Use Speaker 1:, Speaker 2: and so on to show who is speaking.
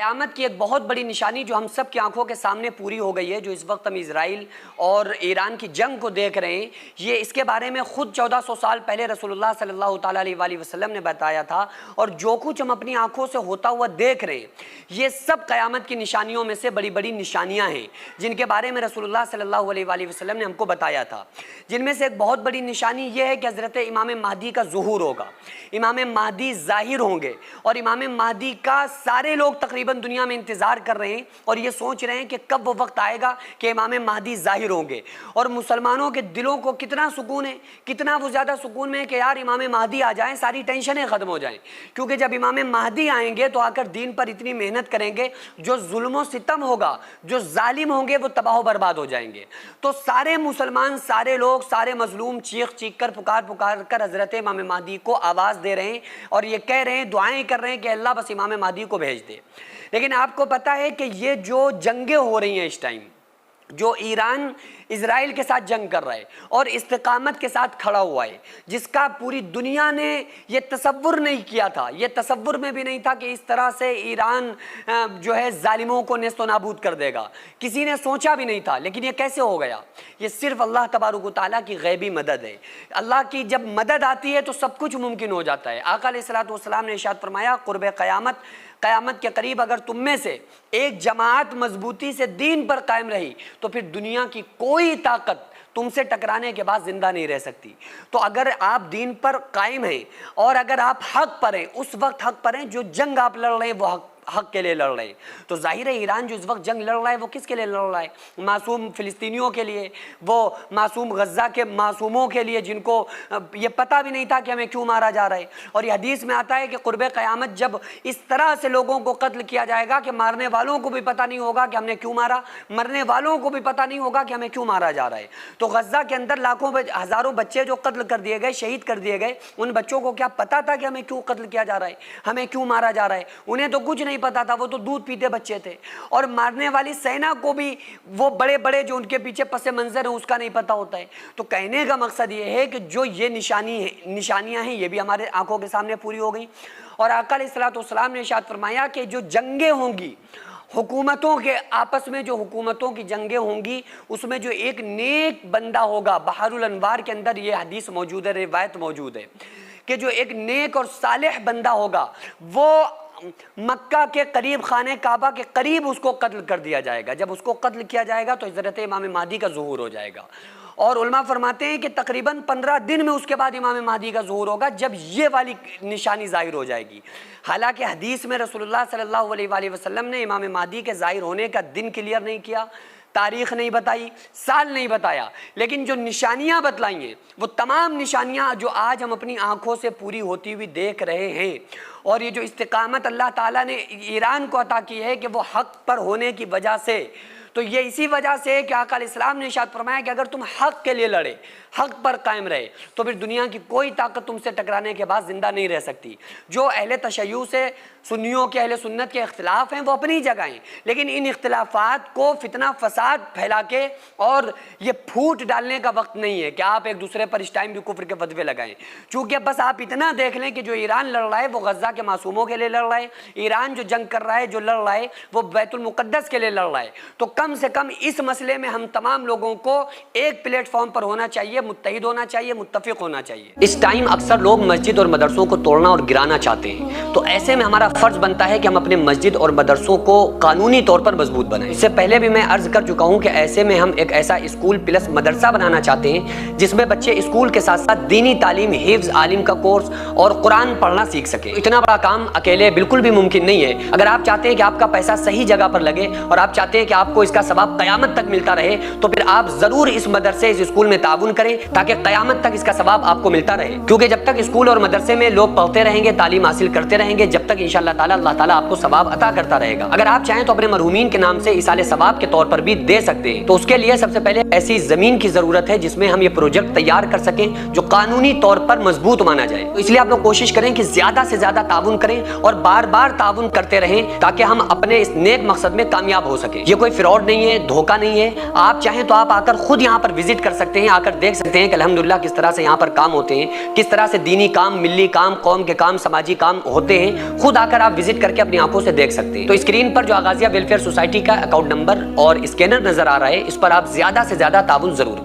Speaker 1: क़यामत की एक बहुत बड़ी निशानी जो हम सब की आंखों के सामने पूरी हो गई है, जो इस वक्त हम इजराइल और ईरान की जंग को देख रहे हैं, ये इसके बारे में ख़ुद 1400 साल पहले रसूलुल्लाह सल्लल्लाहु अलैहि वसल्लम ने बताया था। और जो कुछ हम अपनी आंखों से होता हुआ देख रहे हैं, ये सब क़यामत की निशानियों में से बड़ी बड़ी निशानियाँ हैं, जिनके बारे में रसूलुल्लाह सल्लल्लाहु अलैहि वसल्लम ने हमको बताया था। जिनमें से एक बहुत बड़ी निशानी ये है कि हज़रत इमाम महदी का ज़ुहूर होगा। इमाम महदी ज़ाहिर होंगे और इमाम महदी का सारे लोग तकरीबन दुनिया में इंतजार कर रहे हैं और ये सोच रहे हैं कि कब वो वक्त आएगा कि इमाम महदी ज़ाहिर होंगे। और मुसलमानों के दिलों को कितना सुकून है, कितना वो ज़्यादा सुकून में है कि यार इमाम महदी आ जाएं, सारी टेंशनें ख़त्म हो जाएं। क्योंकि जब इमाम महदी आएंगे तो आकर दीन पर इतनी मेहनत करेंगे, जो जुल्म सितम होगा, जो जालिम होंगे, वो तबाह बर्बाद हो जाएंगे। तो सारे मुसलमान, सारे लोग, सारे मजलूम चीख चीख कर, पुकार पुकार कर हज़रत इमाम महदी को आवाज़ दे रहे हैं और ये कह रहे हैं, दुआएं कर रहे हैं कि अल्लाह बस इमाम महदी को भेज दे। लेकिन आपको पता है कि ये जो जंगें हो रही हैं इस टाइम, जो ईरान इजराइल के साथ जंग कर रहा है और इस्तिकामत के साथ खड़ा हुआ है, जिसका पूरी दुनिया ने ये तसव्वुर नहीं किया था, ये तसव्वुर में भी नहीं था कि इस तरह से ईरान जो है जालिमों को नेस्तो नाबूद कर देगा। किसी ने सोचा भी नहीं था, लेकिन ये कैसे हो गया? ये सिर्फ अल्लाह तबारक व तआला की गैबी मदद है। अल्लाह की जब मदद आती है तो सब कुछ मुमकिन हो जाता है। आका अलैहिस्सलातु वस्सलाम ने इरशाद फरमाया, क़ुर्ब क़यामत के करीब अगर तुम में से एक जमात मजबूती से दीन पर कायम रही तो फिर दुनिया की कोई ताकत तुमसे टकराने के बाद जिंदा नहीं रह सकती। तो अगर आप दीन पर कायम हैं और अगर आप हक पर हैं, उस वक्त हक पर हैं, जो जंग आप लड़ रहे हैं वो हक के लिए लड़ रहे हैं। तो जाहिर है ईरान जो इस वक्त जंग लड़ रहा है वो किसके लिए लड़ रहा है? मासूम फ़िलिस्तीनियों के लिए, वो मासूम गज़ा के मासूमों के लिए, जिनको ये पता भी नहीं था कि हमें क्यों मारा जा रहा है। और ये हदीस में आता है कि क़ुर्ब क़यामत जब इस तरह से लोगों को कत्ल किया जाएगा कि मारने वालों को भी पता नहीं होगा कि हमने क्यों मारा, मरने वालों को भी पता नहीं होगा कि हमें क्यों मारा जा रहा है। तो गज़ा के अंदर लाखों हज़ारों बच्चे जो कत्ल कर दिए गए, शहीद कर दिए गए, उन बच्चों को क्या पता था कि हमें क्यों कत्ल किया जा रहा है, हमें क्यों मारा जा रहा है? उन्हें तो कुछ नहीं पता था, वो तो दूध पीते बच्चे थे। और मारने वाली सेना को भी वो बड़े बड़े जो उनके पीछे पसे मंजर है उसका नहीं पता होता है। तो कहने का मकसद ये है कि जो ये निशानियां हैं, ये भी हमारे आंखों के सामने पूरी हो गई। और आका अलैहिस्सलातु वस्सलाम ने इरशाद फरमाया कि जो जंगें होंगी हुकूमतों के आपस में, जो हुकूमतों की जंगें होंगी, उसमें जो एक नेक बंदा होगा, बहारुल अनवार के अंदर ये हदीस मौजूद है, रिवायत मौजूद है कि जो एक नेक और सालेह बंदा होगा वो मक्का के करीब, खाने काबा के करीब उसको कत्ल कर दिया जाएगा। जब उसको कत्ल किया जाएगा तो हज़रत इमाम महदी का ज़ुहूर हो जाएगा। और उलमा फरमाते हैं कि तकरीबन 15 दिन में उसके बाद इमाम महदी का ज़ुहूर होगा, जब ये वाली निशानी ज़ाहिर हो जाएगी। हालांकि हदीस में रसूलुल्लाह सल्लल्लाहु अलैहि वसल्लम ने इमाम महदी के ज़ाहिर होने का दिन क्लियर नहीं किया, तारीख़ नहीं बताई, साल नहीं बताया, लेकिन जो निशानियां बतलाई हैं वो तमाम निशानियां जो आज हम अपनी आंखों से पूरी होती हुई देख रहे हैं। और ये जो इस्तिकामत अल्लाह ताला ने ईरान को अता की है कि वो हक पर होने की वजह से, तो ये इसी वजह से है कि आका अलैहिस्सलाम ने इरशाद फरमाया कि अगर तुम हक के लिए लड़े, हक पर कायम रहे, तो फिर दुनिया की कोई ताकत तुमसे टकराने के बाद जिंदा नहीं रह सकती। जो अहले तशय्युअ से सुन्नियों के, अहले सुन्नत के इख्तिलाफ हैं वो अपनी जगह हैं, लेकिन इन इख्तिलाफात को फितना फसाद फैला के और ये फूट डालने का वक्त नहीं है कि आप एक दूसरे पर इस टाइम भी कुफ्र के फतवे लगाएं। चूँकि बस आप इतना देख लें कि जो ईरान लड़ रहा है वो गज़ा के मासूमों के लिए लड़ रहा है, ईरान जो जंग कर रहा है, जो लड़ रहा है, वो बैतुल मुक़द्दस के लिए लड़ रहा है। तो कम से कम इस मसले में हम तमाम लोगों को एक प्लेटफॉर्म पर होना चाहिए, मुत्तहिद होना चाहिए, मुत्तफिक होना चाहिए। इस टाइम अक्सर लोग मस्जिद और मदरसों को तोड़ना और गिराना चाहते हैं, तो ऐसे में हमारा फर्ज बनता है कि हम अपने मस्जिद और मदरसों को कानूनी तौर पर मजबूत बनाएं। इससे पहले भी मैं अर्ज कर चुका हूं कि ऐसे में हम एक ऐसा स्कूल प्लस मदरसा बनाना चाहते हैं जिसमें बच्चे स्कूल के साथ साथ दीनी तालीम, हिफ्ज, आलिम का कोर्स और कुरान पढ़ना सीख सके। इतना बड़ा काम अकेले बिल्कुल भी मुमकिन नहीं है। अगर आप चाहते हैं कि आपका पैसा सही जगह पर लगे और आप चाहते हैं कि आपको इसका सवाब क़यामत तक मिलता रहे, तो फिर आप जरूर इस मदरसे, इस स्कूल में ताउन करें ताकि क़यामत तक इसका सवाब आपको मिलता रहे। क्योंकि जब तक स्कूल और मदरसे में लोग पढ़ते रहेंगे, तालीम हासिल करते रहेंगे, जब तक इंशाअल्लाह ताला अल्लाह ताला आपको सवाब अता करता रहेगा। अगर आप चाहें तो अपने मरहूमीन के नाम से इसाले सवाब के तौर पर भी दे सकते हैं। तो उसके लिए सबसे पहले ऐसी जमीन की जरूरत है जिसमें हम ये प्रोजेक्ट तैयार कर सकें जो कानूनी तौर पर मजबूत माना जाए। तो इसलिए आप लोग कोशिश करें कि ज्यादा से ज्यादा ताउन करें और बार बार ताउन करते रहें ताकि हम अपने इस नेक मकसद में कामयाब हो सके। ये कोई फ्रॉड नहीं है, धोखा नहीं है। आप चाहें तो आप आकर खुद यहाँ पर विजिट कर सकते हैं, आकर देख सकते हैं कि अल्हम्दुलिल्लाह किस तरह से यहाँ पर काम होते हैं, किस तरह से दीनी काम, मिली काम, कौम के काम, समाजी काम होते हैं। खुद आकर आप विजिट करके अपनी आंखों से देख सकते हैं। तो स्क्रीन पर जो आगाजिया वेलफेयर सोसाइटी का अकाउंट नंबर और स्कैनर नजर आ रहा है, इस पर आप ज्यादा से ज्यादा ताउन जरूर